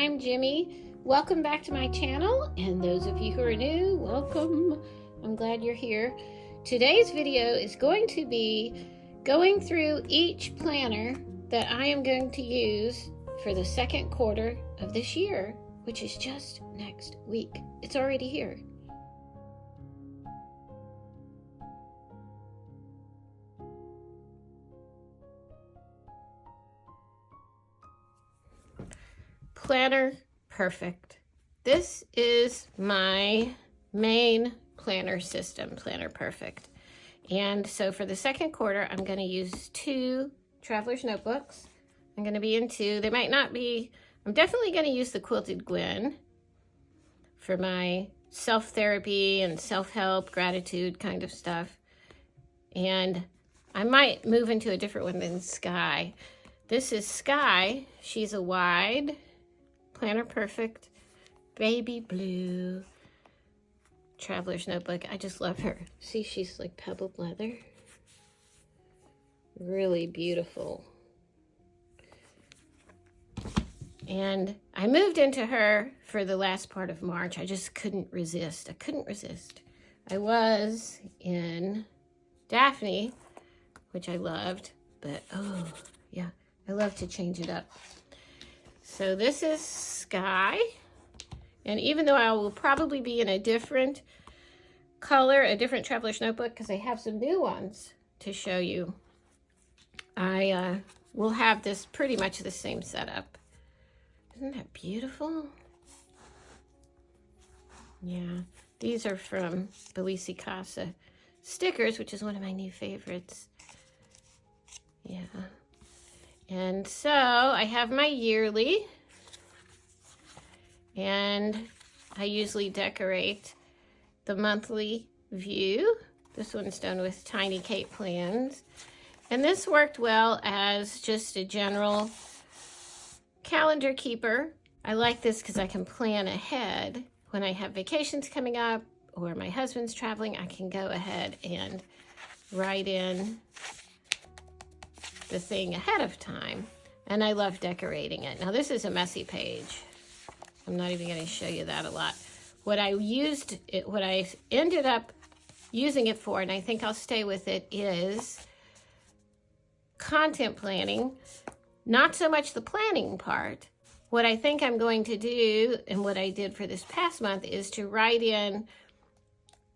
I'm Jimmy. Welcome back to my channel, and those of you who are new, welcome. I'm glad you're here. Today's video is going to be going through each planner that I am going to use for the second quarter of this year, which is just next week. It's already here. Planner Perfect. This is my main planner system, Planner Perfect. And so for the second quarter, I'm going to use 2 traveler's notebooks. I'm going to be into, they might not be, I'm definitely going to use the Quilted Gwen for my self-therapy and self-help, gratitude kind of stuff. And I might move into a different one than Sky. This is Sky. She's a wide Planner Perfect baby blue traveler's notebook. I just love her. See, she's like pebbled leather. Really beautiful. And I moved into her for the last part of March. I just couldn't resist. I couldn't resist. I was in Daphne, which I loved, but oh yeah, I love to change it up. So this is Sky, and even though I will probably be in a different color, a different traveler's notebook, because I have some new ones to show you, I will have this pretty much the same setup. Isn't that beautiful? Yeah, these are from Bellisi Casa stickers, which is one of my new favorites. Yeah. And so I have my yearly, and I usually decorate the monthly view. This one's done with Tiny Kate plans. And this worked well as just a general calendar keeper. I like this because I can plan ahead. When I have vacations coming up or my husband's traveling, I can go ahead and write in the thing ahead of time, and I love decorating it. Now this is a messy page. I'm not even going to show you that a lot. What I ended up using it for, and I think I'll stay with it, is content planning. Not so much the planning part. What I think I'm going to do, and what I did for this past month, is to write in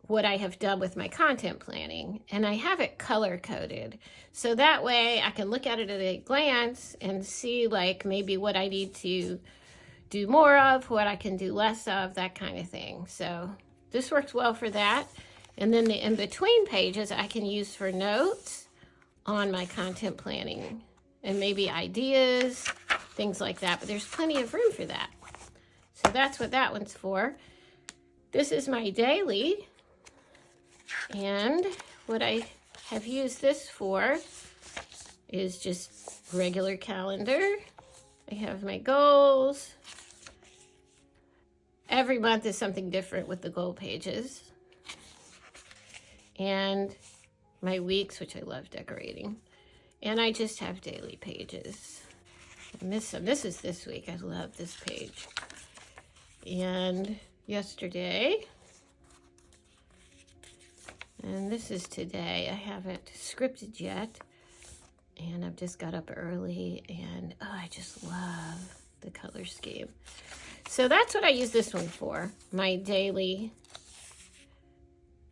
what I have done with my content planning, and I have it color-coded. So that way I can look at it at a glance and see like maybe what I need to do more of, what I can do less of, that kind of thing. So this works well for that. And then the in-between pages I can use for notes on my content planning and maybe ideas, things like that. But there's plenty of room for that. So that's what that one's for. This is my daily. And what I have used this for is just regular calendar. I have my goals. Every month is something different with the goal pages. And my weeks, which I love decorating. And I just have daily pages. I miss some. This is this week. I love this page. And yesterday, and this is today. I haven't scripted yet, and I've just got up early, and oh, I just love the color scheme. So that's what I use this one for, my daily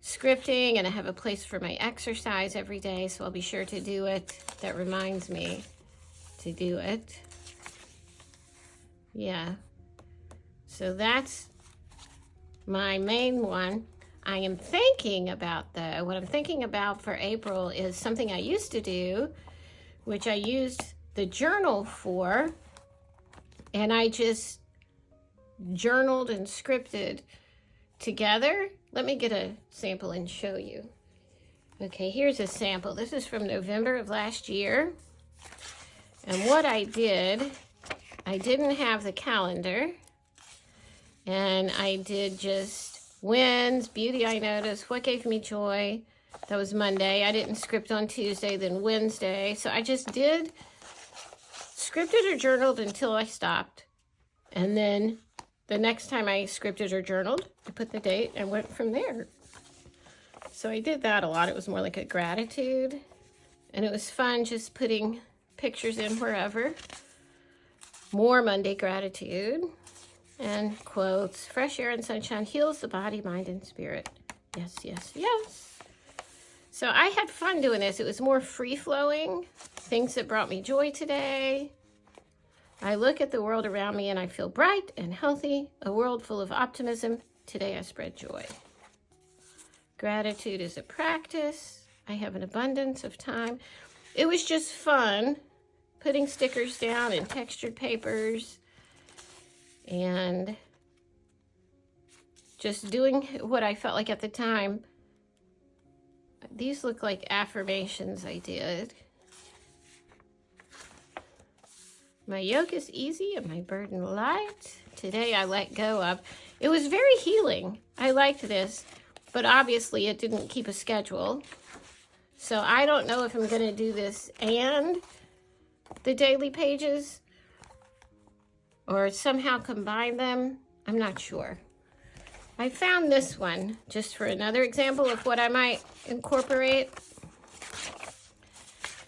scripting, and I have a place for my exercise every day, so I'll be sure to do it. That reminds me to do it. Yeah. So that's my main one. I am thinking about, though, what I'm thinking about for April is something I used to do, which I used the journal for, and I just journaled and scripted together. Let me get a sample and show you. Okay, here's a sample. This is from November of last year. And what I did, I didn't have the calendar, and I did just wins, beauty I noticed, what gave me joy. That was Monday. I didn't script on Tuesday, then Wednesday. So I just did scripted or journaled until I stopped. And then the next time I scripted or journaled, I put the date and went from there. So I did that a lot. It was more like a gratitude. And it was fun just putting pictures in wherever. More Monday gratitude. And quotes. Fresh air and sunshine heals the body, mind, and spirit. Yes, yes, yes. So I had fun doing this. It was more free-flowing. Things that brought me joy today. I look at the world around me and I feel bright and healthy. A world full of optimism. Today I spread joy. Gratitude is a practice. I have an abundance of time. It was just fun putting stickers down and textured papers and just doing what I felt like at the time. These look like affirmations I did. My yoke is easy and my burden light. Today I let go of. It was very healing. I liked this, but obviously it didn't keep a schedule. So I don't know if I'm going to do this and the daily pages or somehow combine them. I'm not sure. I found this one just for another example of what I might incorporate.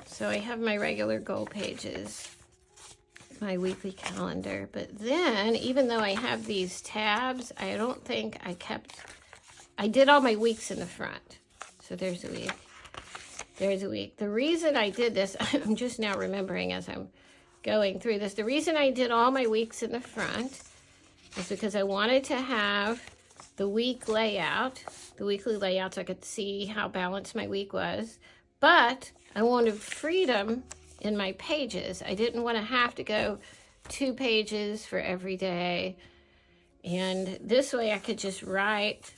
So I have my regular goal pages, my weekly calendar, but then even though I have these tabs, I don't think I did all my weeks in the front. So there's a week. There's a week. The reason I did this, I'm just now remembering as I'm going through this, the reason I did all my weeks in the front is because I wanted to have the week layout, the weekly layout, so I could see how balanced my week was. But I wanted freedom in my pages. I didn't want to have to go 2 pages for every day. And this way I could just write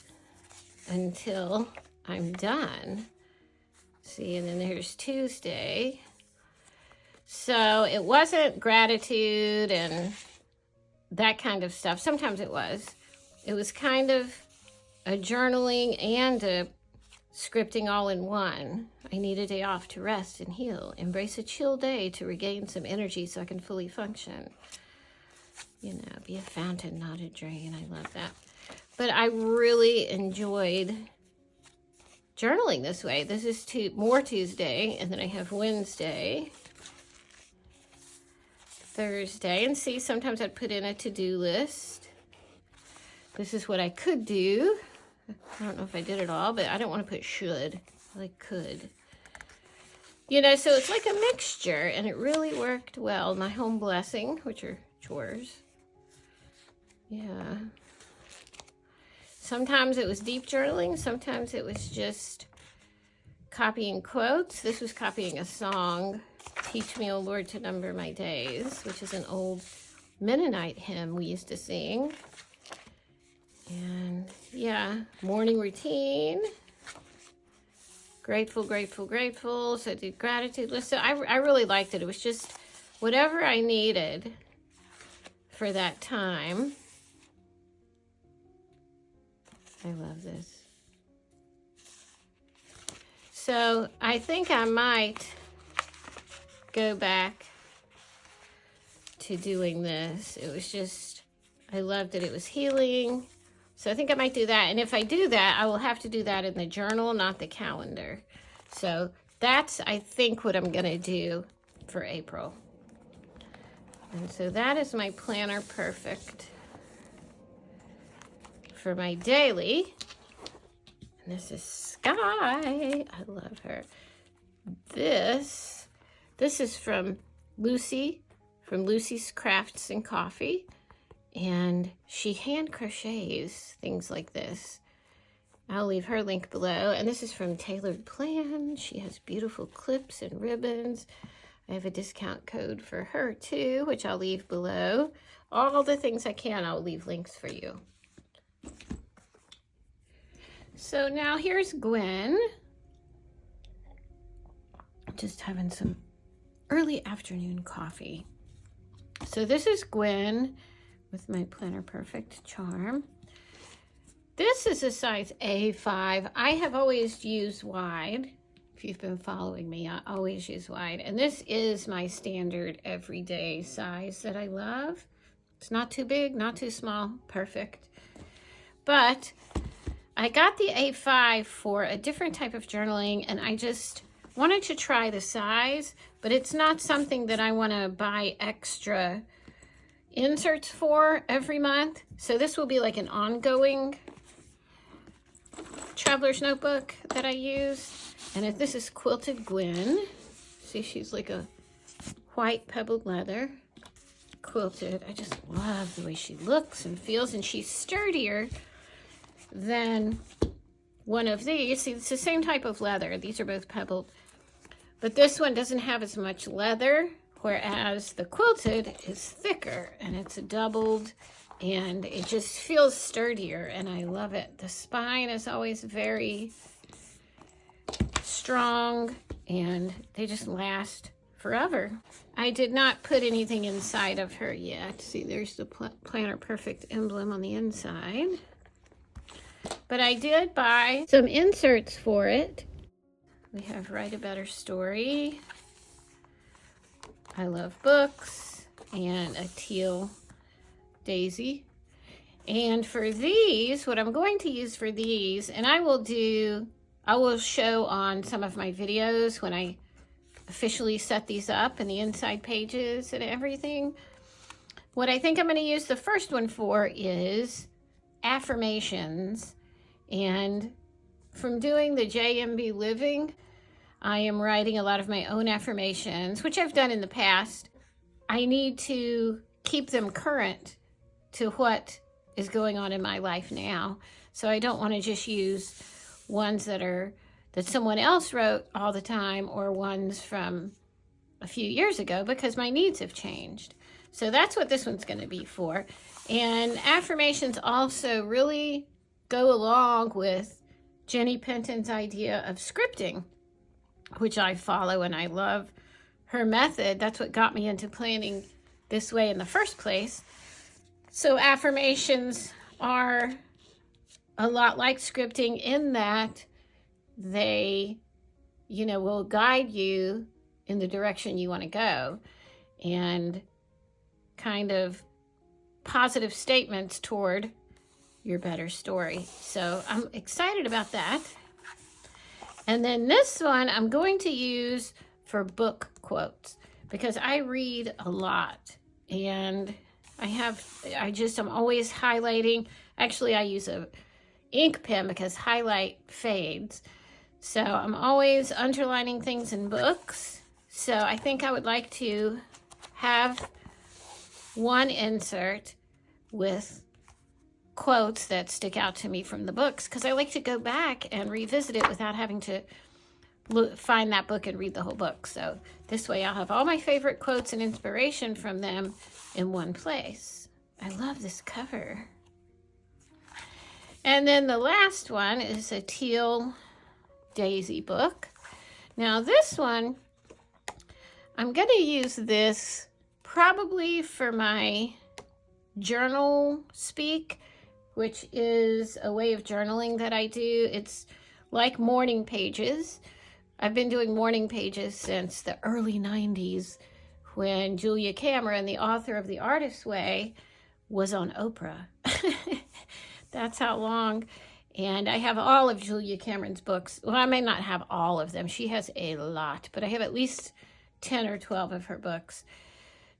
until I'm done. See, and then there's Tuesday. So it wasn't gratitude and that kind of stuff. Sometimes it was. It was kind of a journaling and a scripting all in one. I need a day off to rest and heal. Embrace a chill day to regain some energy so I can fully function. You know, be a fountain, not a drain. I love that. But I really enjoyed journaling this way. This is more Tuesday, and then I have Wednesday, Thursday, and see, sometimes I'd put in a to-do list. This is what I could do. I don't know if I did it all, but I don't want to put should. I could. You know, so it's like a mixture, and it really worked well. My home blessing, which are chores. Yeah. Sometimes it was deep journaling. Sometimes it was just copying quotes. This was copying a song, Teach Me, O Lord, to Number My Days, which is an old Mennonite hymn we used to sing. And yeah, morning routine. Grateful, grateful, grateful. So I did gratitude list. So I really liked it. It was just whatever I needed for that time. I love this. So I think I might go back to doing this. It was just, I loved it. It was healing. So I think I might do that. And if I do that, I will have to do that in the journal, not the calendar. So that's, I think, what I'm going to do for April. And so that is my planner perfect for my daily. And this is Sky. I love her. This is from Lucy, from Lucy's Crafts and Coffee. And she hand crochets things like this. I'll leave her link below. And this is from Tailored Plan. She has beautiful clips and ribbons. I have a discount code for her too, which I'll leave below. All the things I can, I'll leave links for you. So now here's Gwen. Just having some early afternoon coffee. So this is Gwen with my Planner Perfect charm. This is a size A5. I have always used wide. If you've been following me, I always use wide. And this is my standard everyday size that I love. It's not too big, not too small, perfect. But I got the A5 for a different type of journaling, and I just wanted to try the size, but it's not something that I want to buy extra inserts for every month. So this will be like an ongoing traveler's notebook that I use. And if this is Quilted Gwen, see, she's like a white pebbled leather quilted. I just love the way she looks and feels, and she's sturdier than one of these. See, it's the same type of leather. These are both pebbled, but this one doesn't have as much leather, whereas the quilted is thicker and it's doubled, and it just feels sturdier, and I love it. The spine is always very strong, and they just last forever. I did not put anything inside of her yet. See, there's the Planner Perfect emblem on the inside. But I did buy some inserts for it. We have Write a Better Story, I Love Books, and a teal daisy. And for these, what I'm going to use for these, and I will show on some of my videos when I officially set these up and the inside pages and everything. What I think I'm going to use the first one for is affirmations. And from doing the JMB Living, I am writing a lot of my own affirmations, which I've done in the past. I need to keep them current to what is going on in my life now. So I don't want to just use ones that someone else wrote all the time, or ones from a few years ago, because my needs have changed. So that's what this one's going to be for. And affirmations also really go along with Jenny Penton's idea of scripting, which I follow, and I love her method. That's what got me into planning this way in the first place. So affirmations are a lot like scripting in that they, will guide you in the direction you want to go, and kind of positive statements toward your better story. So I'm excited about that. And then this one I'm going to use for book quotes, because I read a lot, and I'm always highlighting. Actually, I use a ink pen because highlight fades. So I'm always underlining things in books. So I think I would like to have one insert with quotes that stick out to me from the books, because I like to go back and revisit it without having to find that book and read the whole book. So this way I'll have all my favorite quotes and inspiration from them in one place. I love this cover. And then the last one is a teal daisy book. Now this one, I'm going to use this probably for my journal speak, which is a way of journaling that I do. It's like morning pages. I've been doing morning pages since the early 90s, when Julia Cameron, the author of The Artist's Way, was on Oprah. That's how long. And I have all of Julia Cameron's books. Well, I may not have all of them. She has a lot, but I have at least 10 or 12 of her books.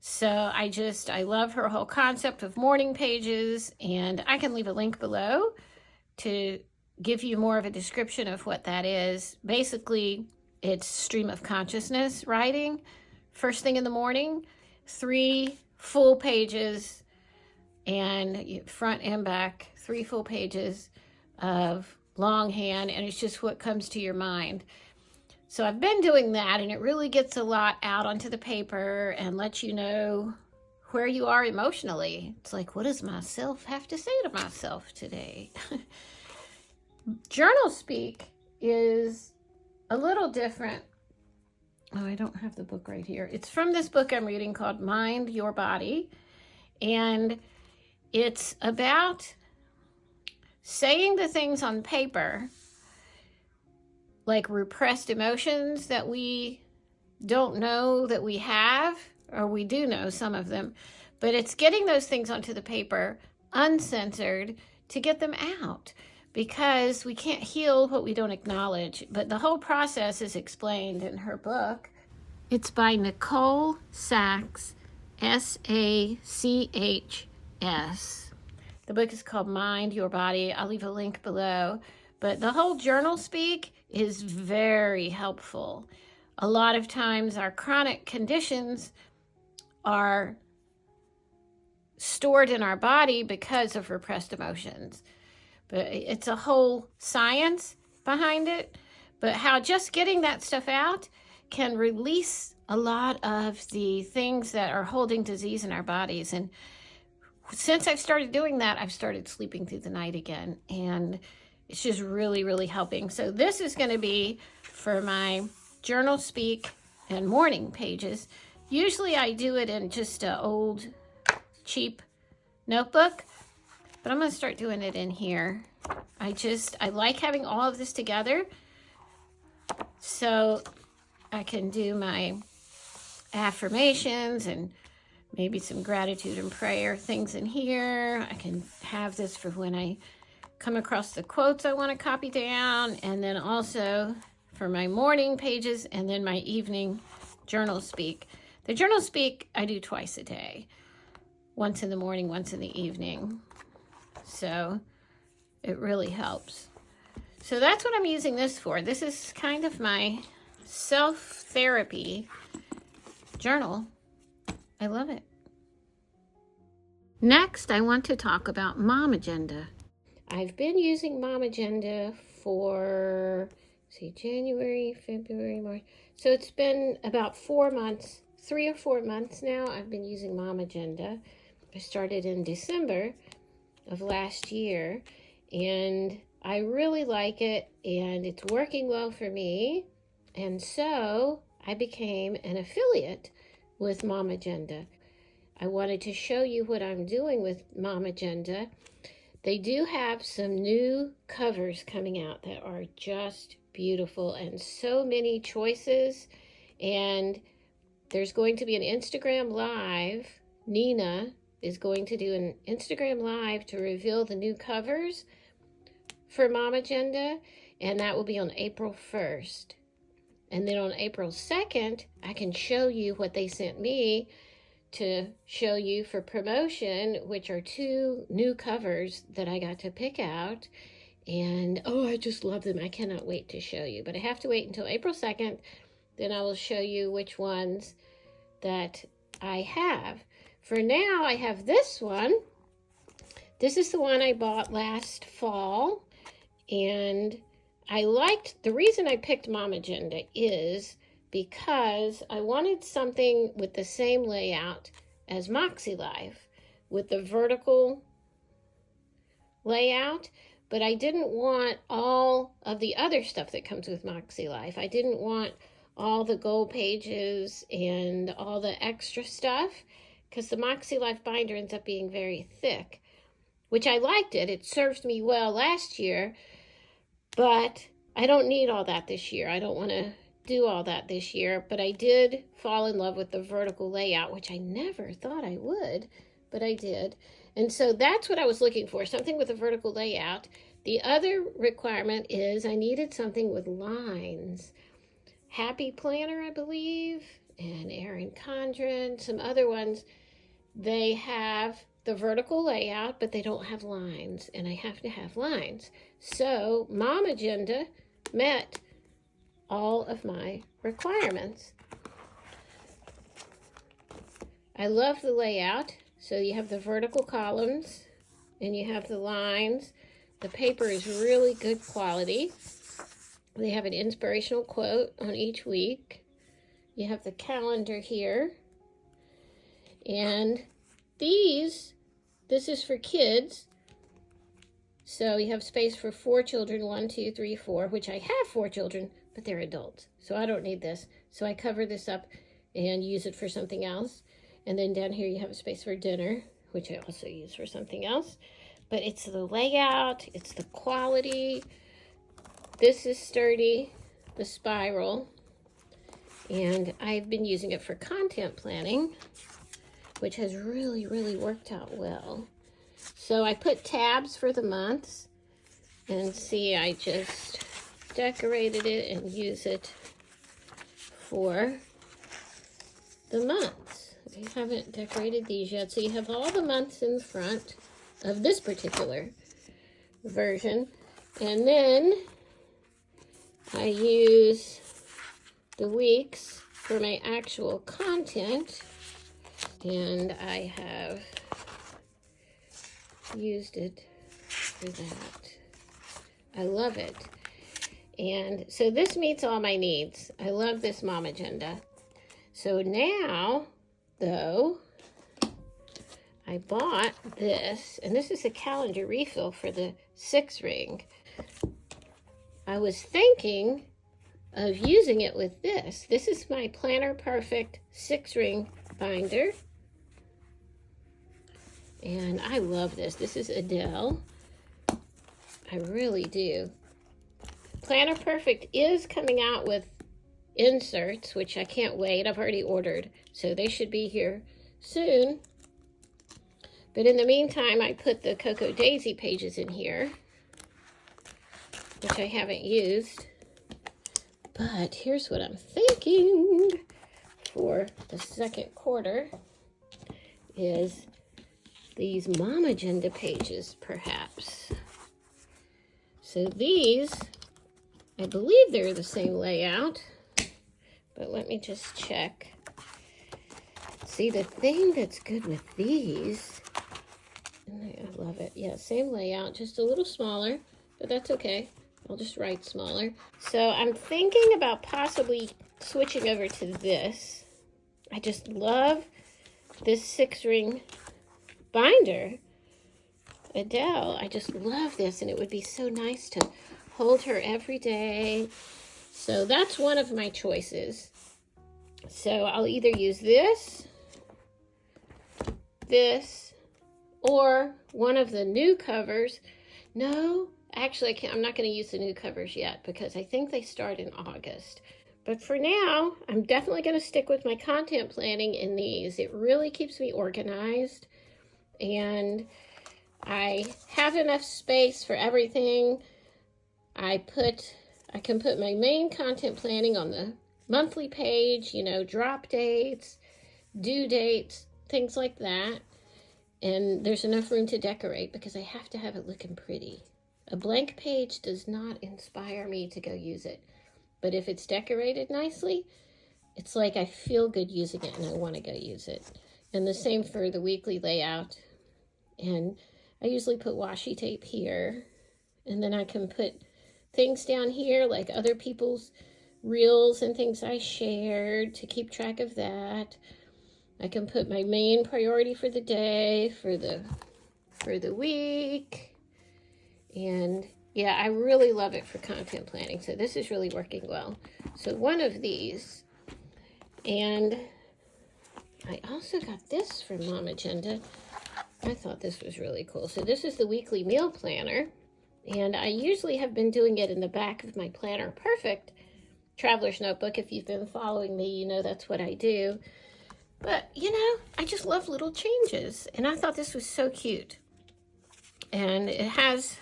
So I love her whole concept of morning pages, and I can leave a link below to give you more of a description of what that is. Basically, it's stream of consciousness writing. First thing in the morning, 3 full pages, and front and back, 3 full pages of longhand, and it's just what comes to your mind. So I've been doing that, and it really gets a lot out onto the paper and lets you know where you are emotionally. It's like, what does myself have to say to myself today? Journal speak is a little different. Oh, I don't have the book right here. It's from this book I'm reading called Mind Your Body, and it's about saying the things on paper, like repressed emotions that we don't know that we have, or we do know some of them, But it's getting those things onto the paper, uncensored, to get them out, because we can't heal what we don't acknowledge. But the whole process is explained in her book. It's by Nicole Sachs, S-A-C-H-S. The book is called Mind Your Body. I'll leave a link below. But the whole journal speak is very helpful. A lot of times our chronic conditions are stored in our body because of repressed emotions. But it's a whole science behind it. But how just getting that stuff out can release a lot of the things that are holding disease in our bodies. And since I've started doing that, I've started sleeping through the night again. And it's just really, really helping. So this is going to be for my journal speak and morning pages. Usually I do it in just an old, cheap notebook, but I'm going to start doing it in here. I like having all of this together, so I can do my affirmations and maybe some gratitude and prayer things in here. I can have this for when I come across the quotes I want to copy down, and then also for my morning pages, and then my evening journal speak. The journal speak I do twice a day, once in the morning, once in the evening. So it really helps. So that's what I'm using this for. This is kind of my self-therapy journal. I love it. Next, I want to talk about momAgenda. I've been using momAgenda for, January, February, March. So it's been about 4 months, 3 or 4 months now I've been using momAgenda. I started in December of last year, and I really like it, and it's working well for me. And so I became an affiliate with momAgenda. I wanted to show you what I'm doing with momAgenda. They do have some new covers coming out that are just beautiful, and so many choices. And there's going to be an Instagram Live. Nina is going to do an Instagram Live to reveal the new covers for momAgenda, and that will be on April 1st. And then on April 2nd, I can show you what they sent me to show you for promotion, which are 2 new covers that I got to pick out. And oh, I just love them. I cannot wait to show you. But I have to wait until April 2nd. Then I will show you which ones that I have. For now, I have this one. This is the one I bought last fall. And I liked, the reason I picked momAgenda is because I wanted something with the same layout as MakseLife, with the vertical layout, but I didn't want all of the other stuff that comes with MakseLife. I didn't want all the gold pages and all the extra stuff, because the MakseLife binder ends up being very thick, which I liked it. It served me well last year, but I don't need all that this year. I don't want to do all that this year, but I did fall in love with the vertical layout, which I never thought I would, but I did. And so that's what I was looking for, something with a vertical layout. The other requirement is I needed something with lines. Happy Planner, I believe, and Erin Condren, some other ones, they have the vertical layout, but they don't have lines, and I have to have lines. So momAgenda met all of my requirements. I love the layout. So you have the vertical columns and you have the lines. The paper is really good quality. They have an inspirational quote on each week. You have the calendar here. And this is for kids. So you have space for 4 children, 1, 2, 3, 4, which I have 4 children, but they're adults. So I don't need this. So I cover this up and use it for something else. And then down here you have a space for dinner, which I also use for something else. But it's the layout, it's the quality. This is sturdy, the spiral. And I've been using it for content planning. which has really, really worked out well. So I put tabs for the months, and see, I just decorated it and use it for the months. I haven't decorated these yet, so you have all the months in front of this particular version. And then I use the weeks for my actual content, and I have used it for that. I love it. And so this meets all my needs. I love this momAgenda. So now, though, I bought this, and this is a calendar refill for the 6-ring. I was thinking of using it with this. This is my Planner Perfect 6-ring binder. And I love this. This is Adele. I really do. Planner Perfect is coming out with inserts, which I can't wait. I've already ordered, so they should be here soon. But in the meantime, I put the Cocoa Daisy pages in here, which I haven't used. But here's what I'm thinking for the second quarter is these momAgenda pages, perhaps. So these, I believe they're the same layout, but let me just check. See, the thing that's good with these, and I love it. Yeah, same layout, just a little smaller, but that's okay. I'll just write smaller. So I'm thinking about possibly switching over to this. I just love this 6-ring binder. Adele, I just love this, and it would be so nice to hold her every day. So that's one of my choices. So I'll either use this, or one of the new covers. No, actually, I'm not going to use the new covers yet because I think they start in August. But for now, I'm definitely going to stick with my content planning in these. It really keeps me organized, and I have enough space for everything. I can put my main content planning on the monthly page, you know, drop dates, due dates, things like that. And there's enough room to decorate because I have to have it looking pretty. A blank page does not inspire me to go use it. But if it's decorated nicely, it's like I feel good using it and I want to go use it. And the same for the weekly layout. And I usually put washi tape here, and then I can put things down here like other people's reels and things I shared to keep track of that. I can put my main priority for the day, for the week. And yeah, I really love it for content planning. So this is really working well. So one of these, and I also got this from momAgenda. I thought this was really cool. So this is the weekly meal planner, and I usually have been doing it in the back of my Planner Perfect traveler's notebook. If you've been following me, you know that's what I do. But, you know, I just love little changes, and I thought this was so cute. And it has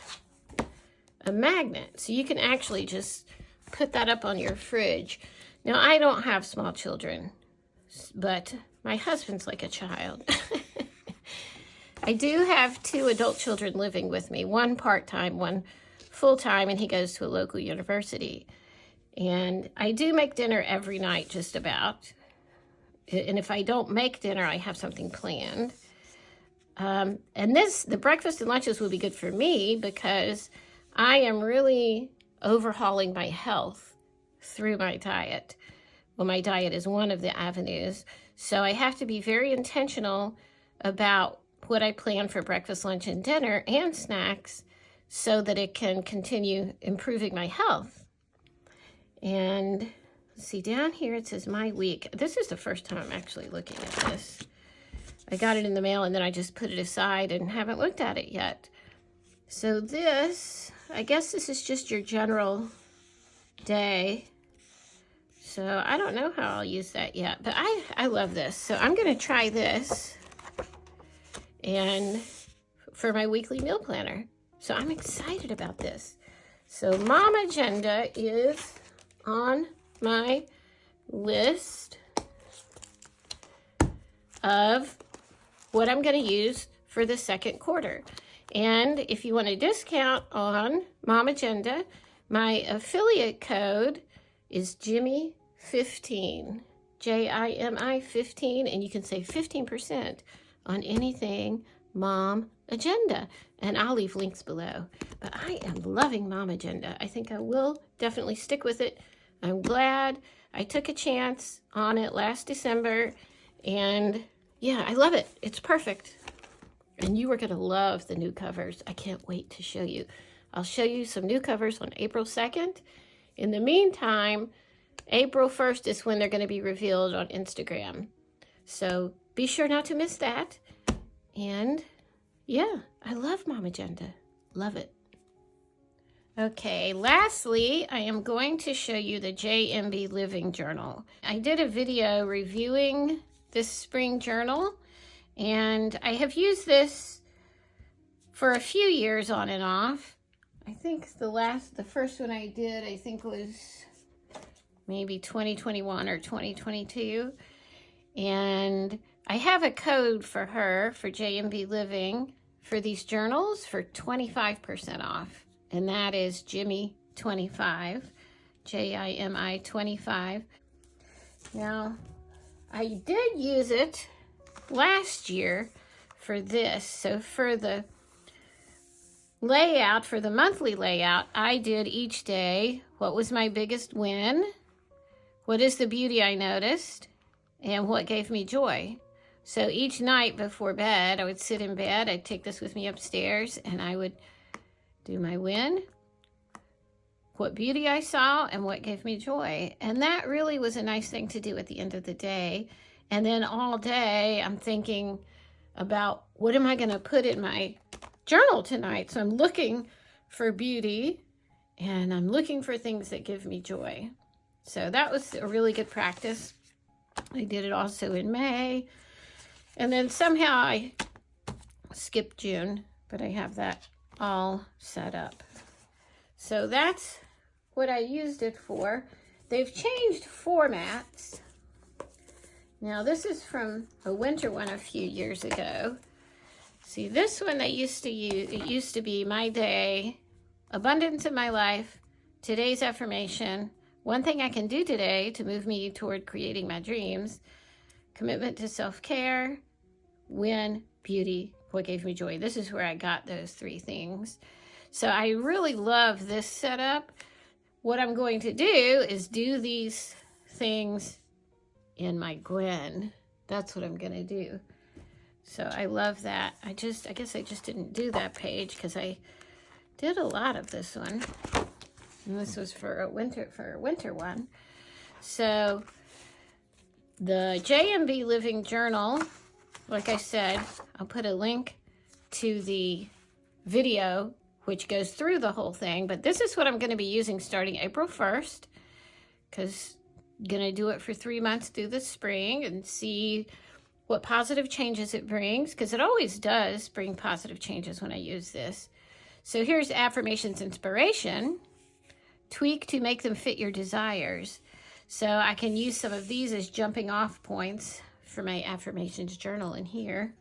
a magnet, so you can actually just put that up on your fridge. Now, I don't have small children, but my husband's like a child. I do have 2 adult children living with me, one part-time, one full-time, and he goes to a local university. And I do make dinner every night, just about. And if I don't make dinner, I have something planned. And the breakfast and lunches will be good for me because I am really overhauling my health through my diet. Well, my diet is one of the avenues. So I have to be very intentional about what I plan for breakfast, lunch, and dinner and snacks so that it can continue improving my health. And see, down here it says my week. This is the first time I'm actually looking at this. I got it in the mail and then I just put it aside and haven't looked at it yet. So this, I guess this is just your general day. So I don't know how I'll use that yet, but I love this. So I'm going to try this and for my weekly meal planner. So I'm excited about this. So momAgenda is on my list of what I'm going to use for the second quarter. And if you want a discount on momAgenda, my affiliate code is Jimmy15, Jimi 15, and you can save 15% on anything momAgenda. And I'll leave links below. But I am loving momAgenda. I think I will definitely stick with it. I'm glad I took a chance on it last December, and yeah, I love it. It's perfect. And you are going to love the new covers. I can't wait to show you. I'll show you some new covers on April 2nd. In the meantime, April 1st is when they're going to be revealed on Instagram. So be sure not to miss that. And yeah, I love momAgenda. Love it. Okay, lastly, I am going to show you the JMB Living journal. I did a video reviewing this spring journal, and I have used this for a few years on and off. I think the first one I did, I think was maybe 2021 or 2022. And I have a code for her, for JMB Living, for these journals for 25% off. And that is Jimmy25, Jimi 25. Now, I did use it last year for this. So for the layout, for the monthly layout, I did each day, what was my biggest win? What is the beauty I noticed? And what gave me joy? So each night before bed, I would sit in bed, I'd take this with me upstairs, and I would do my win, what beauty I saw, and what gave me joy. And that really was a nice thing to do at the end of the day. And then all day, I'm thinking about what am I going to put in my journal tonight? So I'm looking for beauty, and I'm looking for things that give me joy. So that was a really good practice. I did it also in May. And then somehow I skipped June, but I have that all set up. So that's what I used it for. They've changed formats. Now this is from a winter one a few years ago. See, this one they used to use, it used to be my day, abundance in my life, today's affirmation, one thing I can do today to move me toward creating my dreams, commitment to self-care, win, beauty, what gave me joy. This is where I got those three things. So I really love this setup. What I'm going to do is do these things in my Gwen. That's what I'm going to do. So I love that. I guess I just didn't do that page because I did a lot of this one. And this was for a winter one. So the JMB Living Journal, like I said, I'll put a link to the video which goes through the whole thing, but this is what I'm going to be using starting April 1st, because I'm going to do it for 3 months through the spring and see what positive changes it brings, because it always does bring positive changes when I use this. So here's affirmations inspiration. Tweak to make them fit your desires. So I can use some of these as jumping off points for my affirmations journal in here.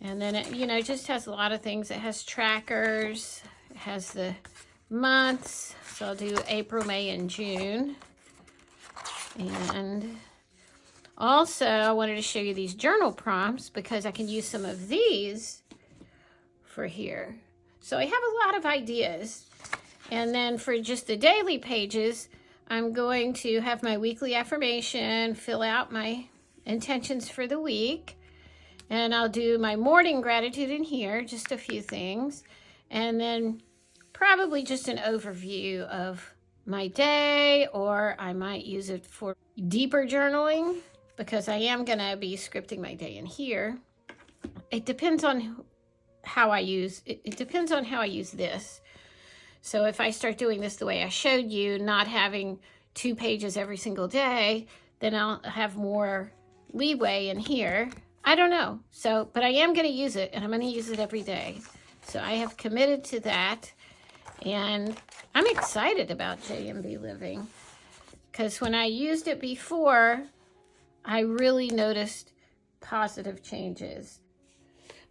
And then it, just has a lot of things. It has trackers. It has the months. So I'll do April, May, and June. And also, I wanted to show you these journal prompts because I can use some of these for here. So I have a lot of ideas. And then for just the daily pages, I'm going to have my weekly affirmation, fill out my intentions for the week, and I'll do my morning gratitude in here, just a few things, and then probably just an overview of my day, or I might use it for deeper journaling because I am going to be scripting my day in here. It depends on how I use it depends on how I use this. So if I start doing this the way I showed you, not having 2 pages every single day, then I'll have more leeway in here. I don't know. So, but I am going to use it, and I'm going to use it every day. So I have committed to that, and I'm excited about JMB Living, because when I used it before, I really noticed positive changes.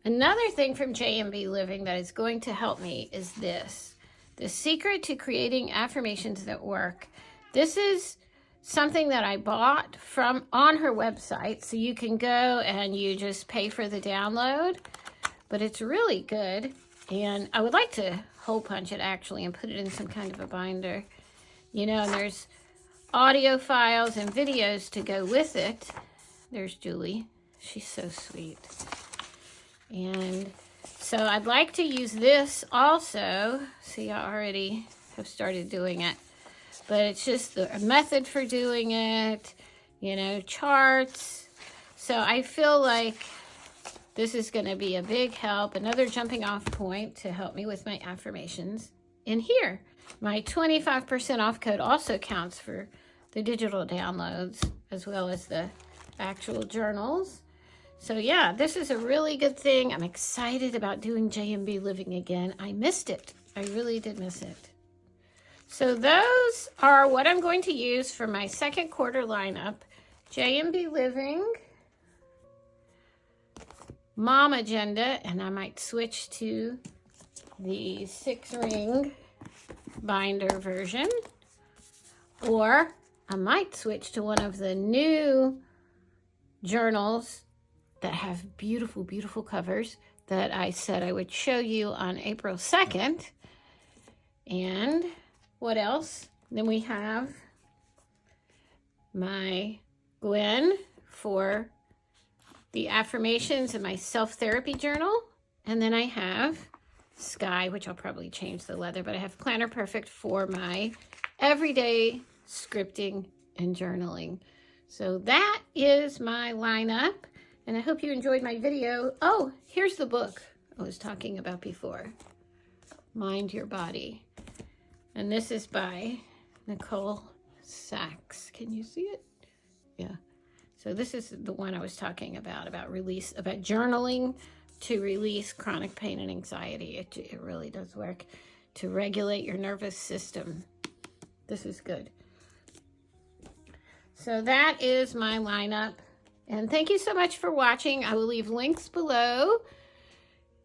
Another thing from JMB Living that is going to help me is this: the secret to creating affirmations that work. This is something that I bought from on her website, so you can go and you just pay for the download, but it's really good, and I would like to hole punch it actually and put it in some kind of a binder, you know, and there's audio files and videos to go with it. There's Julie, she's so sweet. And so I'd like to use this also. See, I already have started doing it. But it's just a method for doing it, you know, charts. So I feel like this is going to be a big help, another jumping off point to help me with my affirmations in here. My 25% off code also counts for the digital downloads as well as the actual journals. So yeah, this is a really good thing. I'm excited about doing JMB Living again. I missed it. I really did miss it. So those are what I'm going to use for my second quarter lineup. JMB Living, momAgenda, and I might switch to the 6-ring binder version, or I might switch to one of the new journals that have beautiful, beautiful covers that I said I would show you on April 2nd. And what else? Then we have my Gwen for the affirmations in my self-therapy journal. And then I have Sky, which I'll probably change the leather, but I have Planner Perfect for my everyday scripting and journaling. So that is my lineup, and I hope you enjoyed my video. Oh, here's the book I was talking about before, Mind Your Body. And this is by Nicole Sachs. Can you see it? Yeah. So this is the one I was talking about journaling to release chronic pain and anxiety. It really does work to regulate your nervous system. This is good. So that is my lineup. And thank you so much for watching. I will leave links below.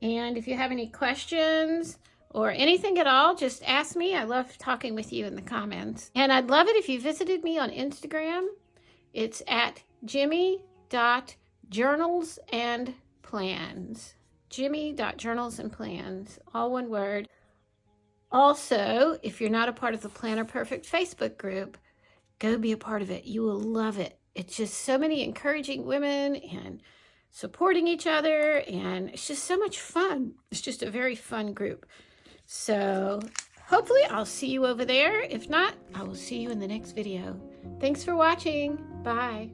And if you have any questions or anything at all, just ask me. I love talking with you in the comments. And I'd love it if you visited me on Instagram. It's at jimmy.journalsandplans. jimmy.journalsandplans, all one word. Also, if you're not a part of the Planner Perfect Facebook group, go be a part of it. You will love it. It's just so many encouraging women and supporting each other, and it's just so much fun. It's just a very fun group. So hopefully I'll see you over there. If not, I will see you in the next video. Thanks for watching. Bye.